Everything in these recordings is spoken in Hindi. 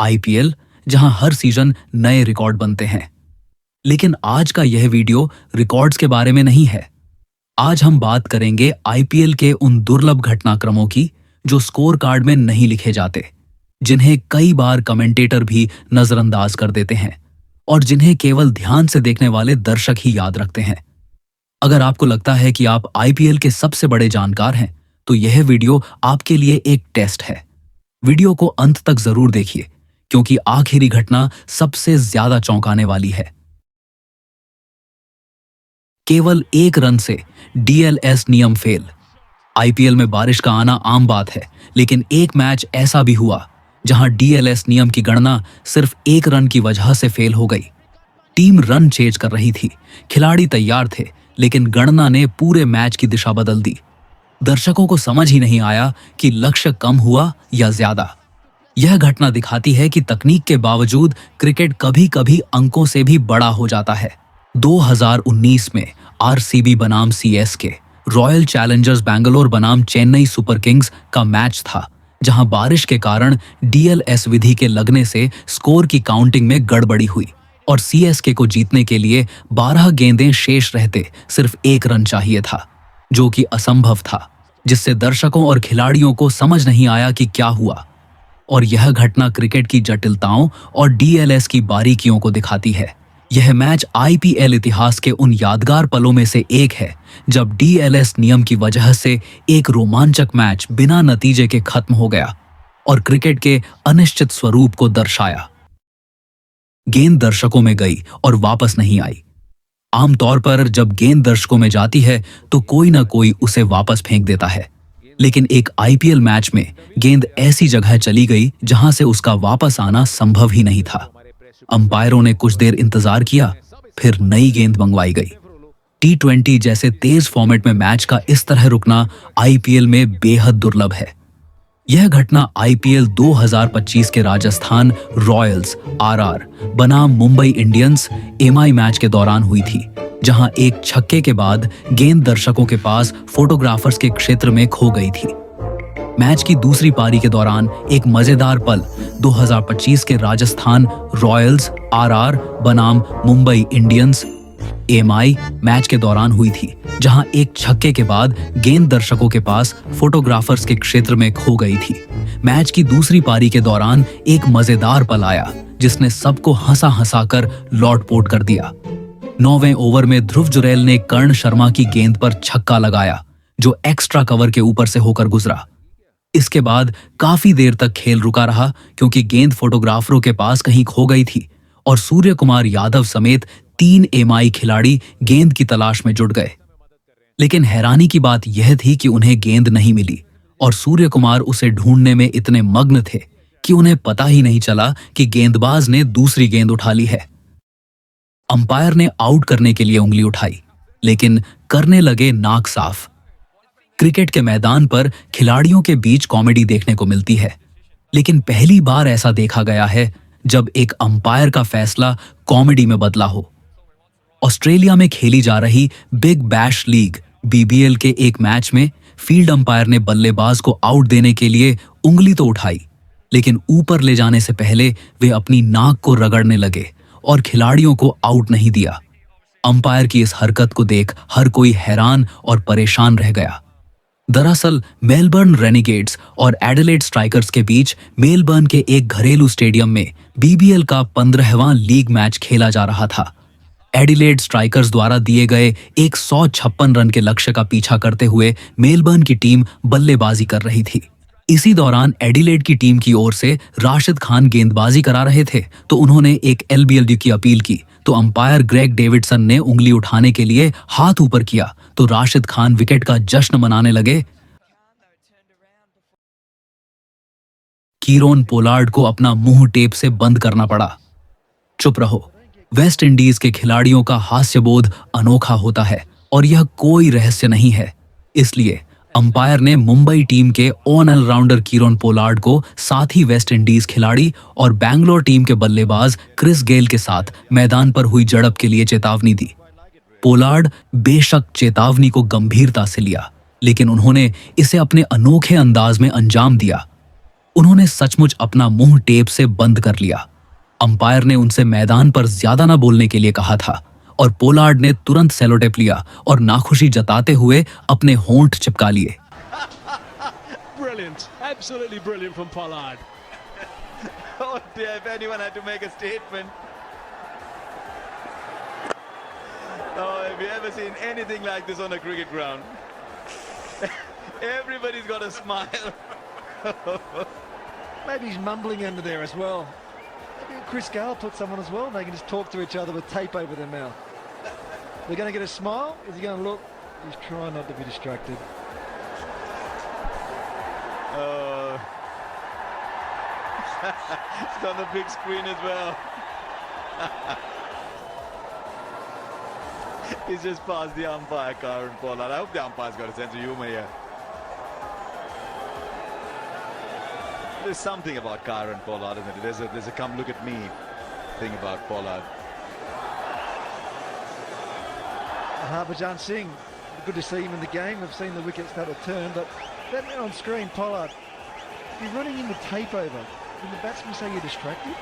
आईपीएल, जहां हर सीजन नए रिकॉर्ड बनते हैं। लेकिन आज का यह वीडियो रिकॉर्ड्स के बारे में नहीं है। आज हम बात करेंगे आईपीएल के उन दुर्लभ घटनाक्रमों की जो स्कोर कार्ड में नहीं लिखे जाते, जिन्हें कई बार कमेंटेटर भी नजरअंदाज कर देते हैं और जिन्हें केवल ध्यान से देखने वाले दर्शक ही याद रखते हैं। अगर आपको लगता है कि आप आईपीएल के सबसे बड़े जानकार हैं, तो यह वीडियो आपके लिए एक टेस्ट है। वीडियो को अंत तक जरूर देखिए, क्योंकि आखिरी घटना सबसे ज्यादा चौंकाने वाली है। केवल 1 रन से डीएलएस नियम फेल। आईपीएल में बारिश का आना आम बात है, लेकिन एक मैच ऐसा भी हुआ जहां डीएलएस नियम की गणना सिर्फ 1 रन की वजह से फेल हो गई। टीम रन चेज कर रही थी, खिलाड़ी तैयार थे, लेकिन गणना ने पूरे मैच की दिशा बदल दी। दर्शकों को समझ ही नहीं आया कि लक्ष्य कम हुआ या ज्यादा। यह घटना दिखाती है कि तकनीक के बावजूद क्रिकेट कभी कभी अंकों से भी बड़ा हो जाता है। 2019 में आरसीबी बनाम सीएसके, रॉयल चैलेंजर्स बैंगलोर बनाम चेन्नई सुपर किंग्स का मैच था, जहां बारिश के कारण डीएलएस विधि के लगने से स्कोर की काउंटिंग में गड़बड़ी हुई और सीएसके को जीतने के लिए 12 गेंदें शेष रहते सिर्फ 1 रन चाहिए था, जो कि असंभव था, जिससे दर्शकों और खिलाड़ियों को समझ नहीं आया कि क्या हुआ। और यह घटना क्रिकेट की जटिलताओं और डीएलएस की बारीकियों को दिखाती है। यह मैच आईपीएल इतिहास के उन यादगार पलों में से एक है जब डीएलएस नियम की वजह से एक रोमांचक मैच बिना नतीजे के खत्म हो गया और क्रिकेट के अनिश्चित स्वरूप को दर्शाया। गेंद दर्शकों में गई और वापस नहीं आई। आमतौर पर जब गेंद दर्शकों में जाती है तो कोई ना कोई उसे वापस फेंक देता है, लेकिन एक आईपीएल मैच में गेंद ऐसी जगह चली गई जहां से उसका वापस आना संभव ही नहीं था। अंपायरों ने कुछ देर इंतजार किया, फिर नई गेंद मंगवाई गई। टी20 जैसे तेज फॉर्मेट में मैच का इस तरह रुकना आईपीएल में बेहद दुर्लभ है। यह घटना आईपीएल 2025 के राजस्थान रॉयल्स आरआर बनाम मुंबई इंडियंस एमआई मैच के दौरान हुई थी, जहां एक छक्के के बाद गेंद दर्शकों के पास फोटोग्राफर्स के क्षेत्र में खो गई थी। मैच की दूसरी पारी के दौरान एक मजेदार पल 2025 के राजस्थान रॉयल्स आरआर बनाम मुंबई इंडियंस एमआई मैच के दौरान हुई थी, जहां एक छक्के के बाद गेंद दर्शकों के पास फोटोग्राफर्स के क्षेत्र में खो गई थी। मैच की दूसरी पारी के दौरान एक मजेदार पल आया जिसने सबको हंसा हंसा कर लौटपोट कर दिया। 9वें ओवर में ध्रुव जुरैल ने कर्ण शर्मा की गेंद पर छक्का लगाया, जो एक्स्ट्रा कवर के ऊपर से होकर गुजरा। इसके बाद काफी देर तक खेल रुका रहा, क्योंकि गेंद फोटोग्राफरों के पास कहीं खो गई थी और सूर्य कुमार यादव समेत 3 एमआई खिलाड़ी गेंद की तलाश में जुट गए। लेकिन हैरानी की बात यह थी कि उन्हें गेंद नहीं मिली और सूर्य कुमार उसे ढूंढने में इतने मग्न थे कि उन्हें पता ही नहीं चला कि गेंदबाज ने दूसरी गेंद उठा ली है। अंपायर ने आउट करने के लिए उंगली उठाई, लेकिन करने लगे नाक साफ। क्रिकेट के मैदान पर खिलाड़ियों के बीच कॉमेडी देखने को मिलती है, लेकिन पहली बार ऐसा देखा गया है जब एक अंपायर का फैसला कॉमेडी में बदला हो। ऑस्ट्रेलिया में खेली जा रही बिग बैश लीग बीबीएल के एक मैच में फील्ड अंपायर ने बल्लेबाज को आउट देने के लिए उंगली तो उठाई, लेकिन ऊपर ले जाने से पहले वे अपनी नाक को रगड़ने लगे और खिलाड़ियों को आउट नहीं दिया। अंपायर की इस हरकत को देख हर कोई हैरान और परेशान रह गया। दरअसल मेलबर्न रेनिगेड्स और एडिलेड स्ट्राइकर्स के बीच मेलबर्न के एक घरेलू स्टेडियम में बीबीएल का 15वां लीग मैच खेला जा रहा था। एडिलेड स्ट्राइकर्स द्वारा दिए गए 156 रन के लक्ष्य का पीछा करते हुए मेलबर्न की टीम बल्लेबाजी कर रही थी। इसी दौरान एडिलेड की टीम की ओर से राशिद खान गेंदबाजी करा रहे थे, तो उन्होंने एक एलबीएलडी की अपील की, तो अंपायर ग्रेग डेविडसन ने उंगली उठाने के लिए हाथ ऊपर किया, तो राशिद खान विकेट का जश्न मनाने लगे। कीरोन पोलार्ड को अपना मुंह टेप से बंद करना पड़ा। चुप रहो। वेस्ट इंडीज के खिलाड़ियों का हास्यबोध अनोखा होता है और यह कोई रहस्य नहीं है। इसलिए अंपायर ने मुंबई टीम के ऑलराउंडर कीरोन पोलार्ड को साथ ही वेस्ट इंडीज खिलाड़ी और बैंगलोर टीम के बल्लेबाज क्रिस गेल के साथ मैदान पर हुई झड़प के लिए चेतावनी दी। पोलार्ड बेशक चेतावनी को गंभीरता से लिया, लेकिन उन्होंने इसे अपने अनोखे अंदाज में अंजाम दिया। उन्होंने सचमुच अपना मुंह टेप से बंद कर लिया। अंपायर ने उनसे मैदान पर ज्यादा ना बोलने के लिए कहा था और पोलार्ड ने तुरंत सेलोटेप लिया और नाखुशी जताते हुए अपने होंठ चिपका लिए। Brilliant, absolutely brilliant from Pollard. Oh dear, if anyone had to make a statement. Oh, have you ever seen anything like this on a cricket ground? Everybody's got a smile. Maybe he's mumbling under there as well. Maybe Chris Gale put someone as well. They can just talk to each other with tape over their mouth. They're going to get a smile. Is he going to look? He's trying not to be distracted. It's on the big screen as well. He's just passed the umpire, Kieron Pollard. I hope the umpire's got a sense of humor here. There's something about Kieron Pollard, isn't it? There's a come look at me thing about Pollard. Harbhajan Singh, good to see him in the game. We've seen the wicket start to turn, but that man on screen, Pollard, you're running in the tape over. Can the batsman say you're distracted?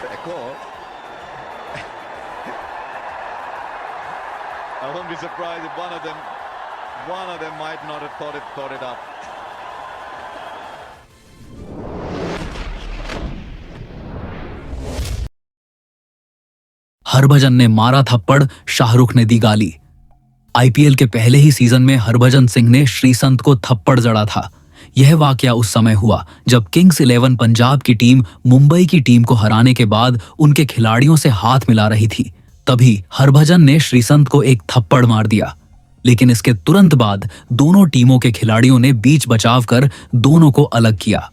Fair call. I won't be surprised if one of them might not have thought it up. Harbhajan ने मारा थप्पड़, शाहरुख ने दी गाली। आईपीएल के पहले ही सीजन में हरभजन सिंह ने श्रीसंत को थप्पड़ जड़ा था। यह वाकया उस समय हुआ जब किंग्स 11 पंजाब की टीम मुंबई की टीम को हराने के बाद उनके खिलाड़ियों से हाथ मिला रही थी। तभी हरभजन ने श्रीसंत को एक थप्पड़ मार दिया, लेकिन इसके तुरंत बाद दोनों टीमों के खिलाड़ियों ने बीच बचाव कर दोनों को अलग किया।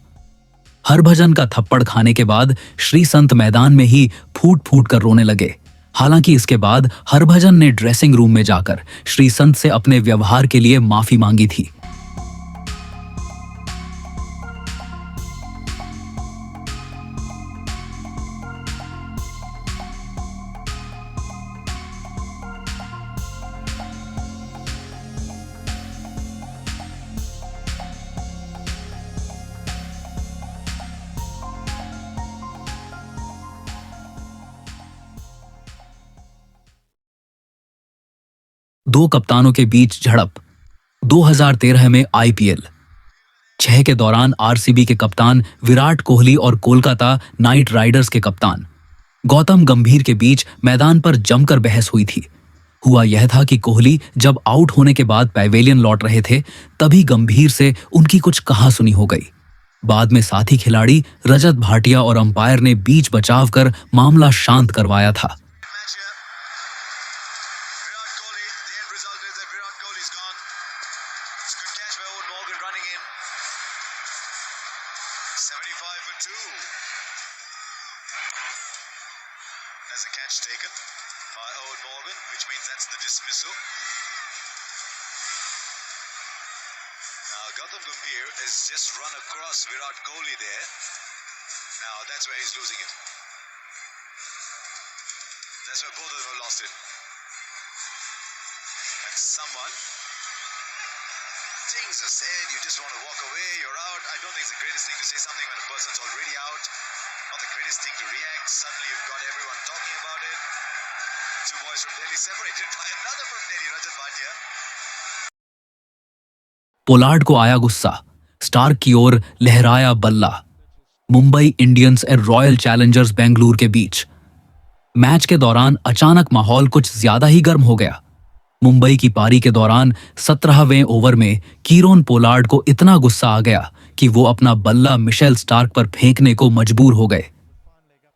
हरभजन का थप्पड़ खाने के बाद श्रीसंत मैदान में ही फूट फूट कर रोने लगे। हालांकि इसके बाद हरभजन ने ड्रेसिंग रूम में जाकर श्रीसंत से अपने व्यवहार के लिए माफी मांगी थी। दो कप्तानों के बीच झड़प। 2013 में आईपीएल 6 के दौरान आरसीबी के कप्तान विराट कोहली और कोलकाता नाइट राइडर्स के कप्तान गौतम गंभीर के बीच मैदान पर जमकर बहस हुई थी। हुआ यह था कि कोहली जब आउट होने के बाद पैवेलियन लौट रहे थे, तभी गंभीर से उनकी कुछ कहासुनी हो गई। बाद में साथी खिलाड़ी रजत भाटिया और अंपायर ने बीच बचाव कर मामला शांत करवाया था। That's a catch taken by Owen Morgan, which means that's the dismissal. Now Gautam Gambhir has just run across Virat Kohli there. Now that's where he's losing it. That's where both of them have lost it. And someone, things are said, you just want to walk away, you're out. I don't think it's the greatest thing to say something when a person's already out. Not the greatest thing to react. Suddenly you've got everyone talking about it. Two boys from Delhi separated by another from Delhi, Rajat Bhatia. Pollard को आया गुस्सा। स्टार्क की ओर लहराया बल्ला। मुंबई इंडियंस और रॉयल चैलेंजर्स बेंगलुरु के बीच मैच के दौरान अचानक माहौल कुछ ज्यादा ही गर्म हो गया। मुंबई की पारी के दौरान 17वें ओवर में कीरोन पोलार्ड को इतना गुस्सा आ गया कि वो अपना बल्ला मिशेल स्टार्क पर फेंकने को मजबूर हो गए।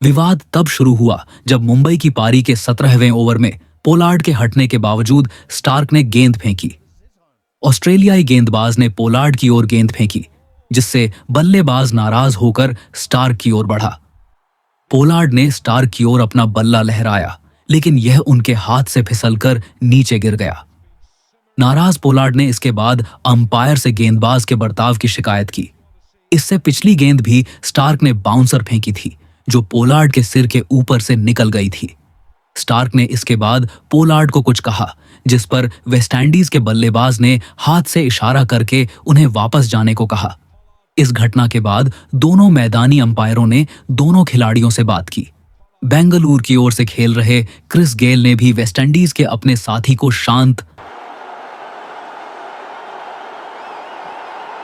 विवाद तब शुरू हुआ जब मुंबई की पारी के 17वें ओवर में पोलार्ड के हटने के बावजूद स्टार्क ने गेंद फेंकी। ऑस्ट्रेलियाई गेंदबाज ने पोलार्ड की ओर गेंद फेंकी, जिससे बल्लेबाज नाराज होकर स्टार्क की ओर बढ़ा। पोलार्ड ने स्टार्क की ओर अपना बल्ला लहराया, लेकिन यह उनके हाथ से फिसलकर नीचे गिर गया। नाराज पोलार्ड ने इसके बाद अंपायर से गेंदबाज के बर्ताव की शिकायत की। इससे पिछली गेंद भी स्टार्क ने बाउंसर फेंकी थी, जो पोलार्ड के सिर के ऊपर से निकल गई थी। स्टार्क ने इसके बाद पोलार्ड को कुछ कहा, जिस पर वेस्टइंडीज के बल्लेबाज ने हाथ से इशारा करके उन्हें वापस जाने को कहा। इस घटना के बाद दोनों मैदानी अंपायरों ने दोनों खिलाड़ियों से बात की। बेंगलुरु की ओर से खेल रहे क्रिस गेल ने भी वेस्टइंडीज के अपने साथी को शांत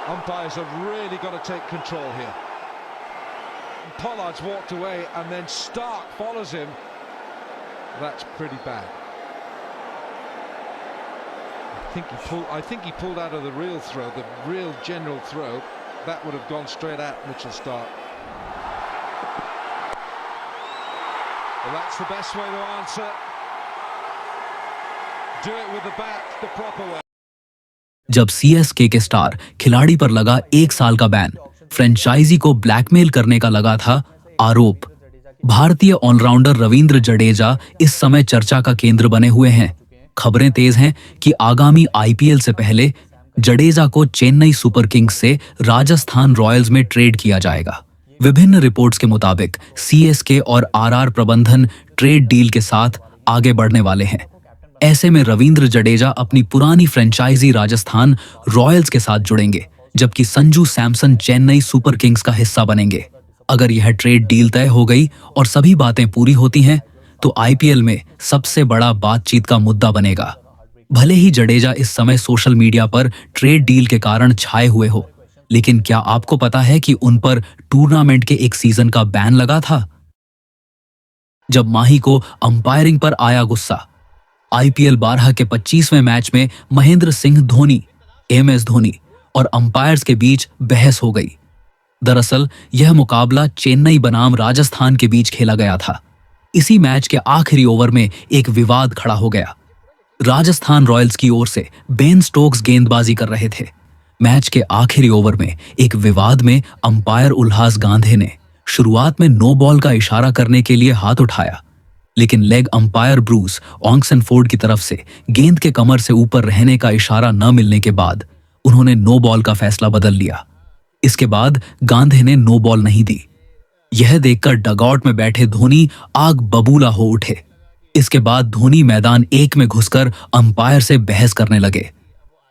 Umpires have really got to take control here. Pollard's walked away and then Stark follows him. That's pretty bad. I think he pulled out of the real throw, the real general throw. That would have gone straight at Mitchell Stark. Well, that's the best way to answer. Do it with the bat the proper way. जब सीएसके के स्टार खिलाड़ी पर लगा 1 साल का बैन, फ्रेंचाइजी को ब्लैकमेल करने का लगा था आरोप, भारतीय ऑलराउंडर रविंद्र जडेजा इस समय चर्चा का केंद्र बने हुए हैं। खबरें तेज हैं कि आगामी आईपीएल से पहले जडेजा को चेन्नई सुपर किंग्स से राजस्थान रॉयल्स में ट्रेड किया जाएगा। विभिन्न रिपोर्ट्स के मुताबिक सीएसके और आरआर प्रबंधन ट्रेड डील के साथ आगे बढ़ने वाले हैं। ऐसे में रविंद्र जडेजा अपनी पुरानी फ्रेंचाइजी राजस्थान रॉयल्स के साथ जुड़ेंगे, जबकि संजू सैमसन चेन्नई सुपर किंग्स का हिस्सा बनेंगे। अगर यह ट्रेड डील तय हो गई और सभी बातें पूरी होती हैं, तो आईपीएल में सबसे बड़ा बातचीत का मुद्दा बनेगा। भले ही जडेजा इस समय सोशल मीडिया पर ट्रेड डील के कारण छाए हुए हो, लेकिन क्या आपको पता है कि उन पर टूर्नामेंट के एक सीजन का बैन लगा था? जब माही को अंपायरिंग पर आया गुस्सा, आईपीएल 12 के 25वें मैच में महेंद्र सिंह धोनी, एमएस धोनी और अंपायर्स के बीच बहस हो गई। दरअसल यह मुकाबला चेन्नई बनाम राजस्थान के बीच खेला गया था। इसी मैच के आखिरी ओवर में एक विवाद खड़ा हो गया। राजस्थान रॉयल्स की ओर से बेन स्टोक्स गेंदबाजी कर रहे थे। मैच के आखिरी ओवर में एक विवाद में अंपायर उल्हास गांधी ने शुरुआत में नो बॉल का इशारा करने के लिए हाथ उठाया, लेकिन लेग अंपायर ब्रूस ऑक्सनफोर्ड की तरफ से गेंद के कमर से ऊपर रहने का इशारा न मिलने के बाद उन्होंने नो बॉल का फैसला बदल लिया। इसके बाद गांधी ने नो बॉल नहीं दी। यह देखकर डगआउट में बैठे धोनी आग बबूला हो उठे। इसके बाद धोनी मैदान 1 में घुसकर अंपायर से बहस करने लगे।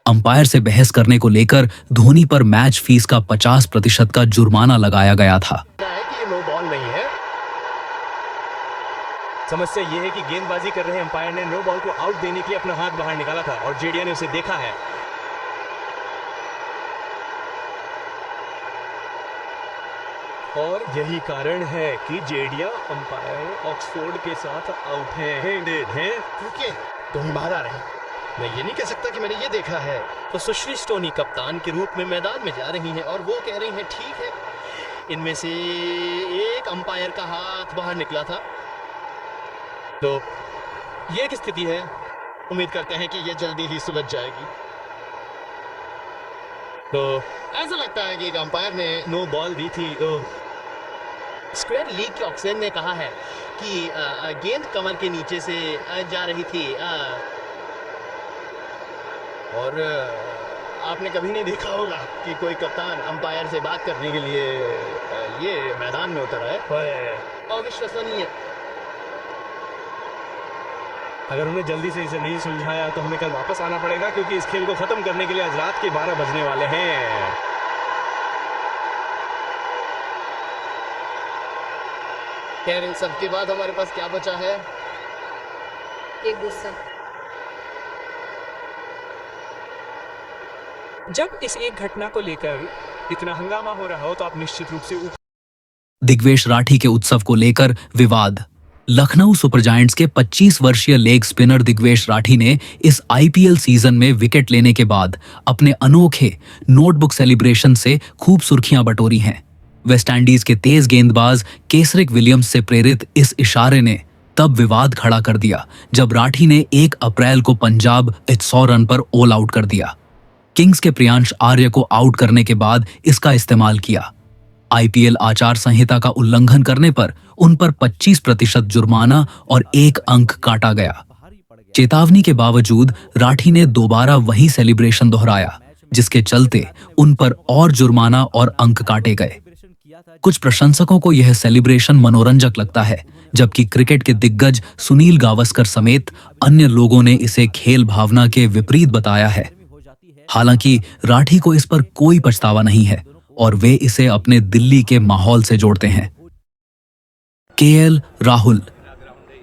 अंपायर से बहस करने को लेकर धोनी पर मैच फीस का 50% का जुर्माना लगाया गया था। नो बॉल नहीं है। समस्या यह है कि गेंदबाजी कर रहे अंपायर ने नो बॉल को आउट देने के लिए अपना हाथ बाहर निकाला था और जेडिया ने उसे देखा है। और यही कारण है कि जेडिया अंपायर ऑक्सफोर्ड के साथ आउट हैं। तो हम बाहर आ रहे हैं। मैं ये नहीं कह सकता कि मैंने ये देखा है। तो सुश्री स्टोनी कप्तान के रूप में मैदान में जा रही हैं और वो कह रही हैं ठीक है, इनमें से एक अंपायर का हाथ बाहर निकला था। तो ये एक स्थिति है। उम्मीद करते हैं कि ये जल्दी ही सुलझ जाएगी। तो ऐसा लगता है कि एक अंपायर ने नो बॉल दी थी। तो स्क्वायर लीग के ऑक्सीजन ने कहा है कि गेंद कमर के नीचे से जा रही थी और आपने कभी नहीं देखा होगा कि कोई कप्तान अंपायर से बात करने के लिए ये मैदान में उतर है। अविश्वसनीय। अगर उन्हें जल्दी से इसे नहीं सुलझाया तो हमें कल वापस आना पड़ेगा, क्योंकि इस खेल को खत्म करने के लिए आज रात के 12 बजने वाले हैं। खैर, इन सब के बाद हमारे पास क्या बचा है? एक गुस्सा। जब इस एक घटना को लेकर इतना हंगामा हो रहा हो तो आप निश्चित रूप से दिग्वेश राठी के उत्सव को लेकर विवाद। लखनऊ सुपर जायंट्स के 25 वर्षीय लेग स्पिनर दिग्वेश राठी ने इस आईपीएल सीजन में विकेट लेने के बाद अपने अनोखे नोटबुक सेलिब्रेशन से खूब सुर्खियां बटोरी हैं। वेस्टइंडीज के तेज गेंदबाज केसरिक विलियम्स से प्रेरित इस इशारे ने तब विवाद खड़ा कर दिया जब राठी ने 1 अप्रैल को पंजाब 100 रन पर ऑल आउट कर दिया। किंग्स के प्रियांश आर्य को आउट करने के बाद इसका इस्तेमाल किया। आईपीएल आचार संहिता का उल्लंघन करने पर उन पर 25% जुर्माना और 1 अंक काटा गया। चेतावनी के बावजूद राठी ने दोबारा वही सेलिब्रेशन दोहराया, जिसके चलते उन पर और जुर्माना और अंक काटे गए। कुछ प्रशंसकों को यह सेलिब्रेशन मनोरंजक लगता है, जबकि क्रिकेट के दिग्गज सुनील गावस्कर समेत अन्य लोगों ने इसे खेल भावना के विपरीत बताया है। हालांकि राठी को इस पर कोई पछतावा नहीं है और वे इसे अपने दिल्ली के माहौल से जोड़ते हैं। केएल राहुल,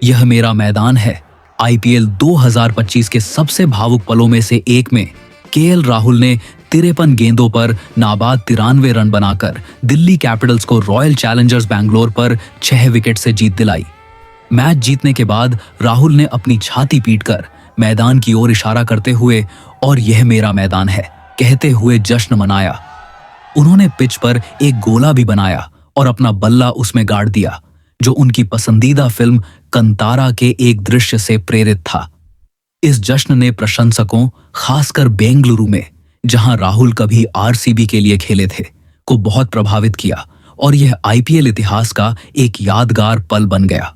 यह मेरा मैदान है। आईपीएल 2025 के सबसे भावुक पलों में से एक में केएल राहुल ने 53 गेंदों पर नाबाद 93 रन बनाकर दिल्ली कैपिटल्स को रॉयल चैलेंजर्स बैंगलोर पर 6 विकेट से जीत दिलाई। मैच जीतने के बाद राहुल ने अपनी छाती पीटकर मैदान की ओर इशारा करते हुए और यह मेरा मैदान है कहते हुए जश्न मनाया। उन्होंने पिच पर एक गोला भी बनाया और अपना बल्ला उसमें गाड़ दिया, जो उनकी पसंदीदा फिल्म कंतारा के एक दृश्य से प्रेरित था। इस जश्न ने प्रशंसकों, खासकर बेंगलुरु में जहां राहुल कभी आरसीबी के लिए खेले थे, को बहुत प्रभावित किया और यह आईपीएल इतिहास का एक यादगार पल बन गया।